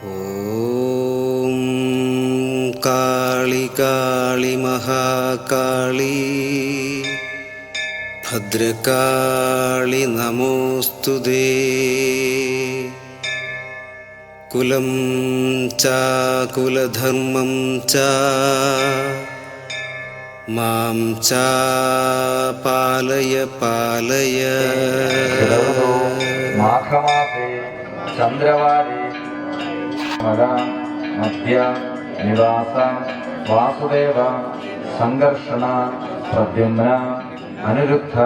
ഓം കാളി കാളി മഹാകാളി ഭദ്രകാളി നമോസ്തുതേ. കുലം ച കുലധർമ്മം ച മാം ച പാലയ പാലയ. മാഘമാസേ ചന്ദ്രവാരേ മധ്യ നിവാസ വാസുദേവ സംഘർഷണ പ്രദ്യുമ്ന അനിരുദ്ധ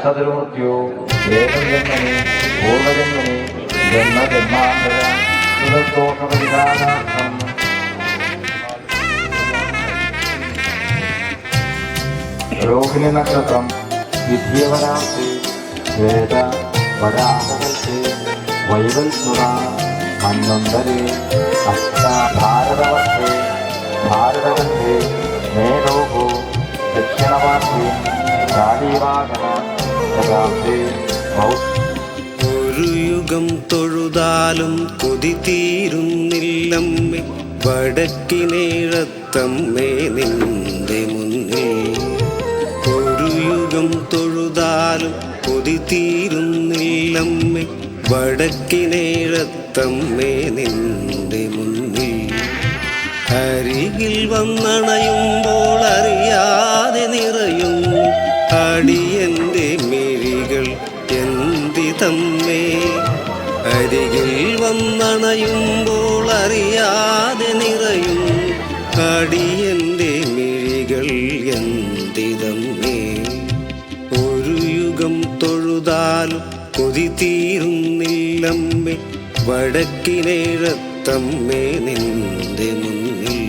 സദൃമൃത്യോ ഏകജന്മനി പൂർവജന്മനി ജന്മജന്മാന്തര സുഖദോഷപരിഹാരാർത്ഥം രോഹിണി നക്ഷത്രം വിദ്യവരാസേ വേദ വരാഹകൽസേ വൈവൽസുര മന്വന്തരേ അഷ്ടാഭാരതവർഷേ ഭാരതവന്തേ മേലോഹോ ദക്ഷിണവാസേ കാളീവാഹന ശതാബ്ദേ. ഒരു യുഗം തൊഴുതാലും കൊതി തീരുന്നില്ലമ്മേ, വടക്കിനേഴത്തമ്മേ നിന്റെ മുന്നിൽ. ഒരു യുഗം തൊഴുതാലും കൊതി തീരുന്നില്ലമ്മേ, വടക്കിനേഴത്തമ്മേ നിന്റെ മുന്നിൽ. അരികിൽ വന്നണയുമ്പോൾ അറിയാതെ നിറയുന്നു അടിയന്റെ മിഴികൾ എന്തിതമ്മേ. അരികിൽ വന്നണയുമ്പോൾ അറിയാതെ നിറയുന്നു അടിയന്റെ മിഴികൾ എന്തിതമ്മേ. ഒരു യുഗം തൊഴുതാലും കൊതി തീരുന്നില്ലമ്മേ, വടക്കിനേഴത്തമ്മേ നിന്റെ മുന്നിൽ.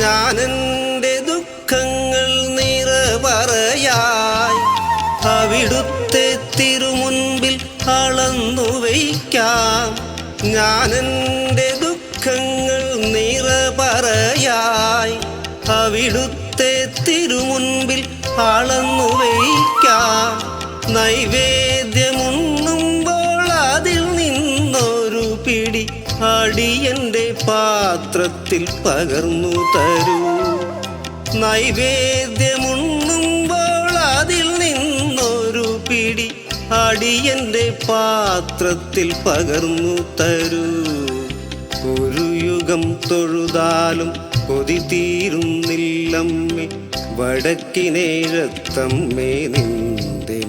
ഞാനെൻ്റെ ദുഃഖങ്ങൾ നിറപറയായി അവിടുത്തെ തിരുമുൻപിൽ അളന്നു വയ്ക്കാം. ഞാനെൻ്റെ ദുഃഖങ്ങൾ നിറപറയായി അവിടുത്തെ തിരുമുൻപിൽ അളന്നു വയ്ക്കാം. നൈവേദ്യമുണ്ണുമ്പോൾ അതിൽ നിന്നൊരു പിടി അടിയന്റെ പാത്രത്തിൽ പകർന്നു തരൂ. നൈവേദ്യമുണ്ണുമ്പോൾ അതിൽ നിന്നൊരു പിടി അടിയന്റെ പാത്രത്തിൽ പകർന്നു തരൂ. ഒരു യുഗം തൊഴുതാലും കൊതി തീരുന്നില്ലമ്മേ, വടക്കിനേഴത്തമ്മേ നിന്റെ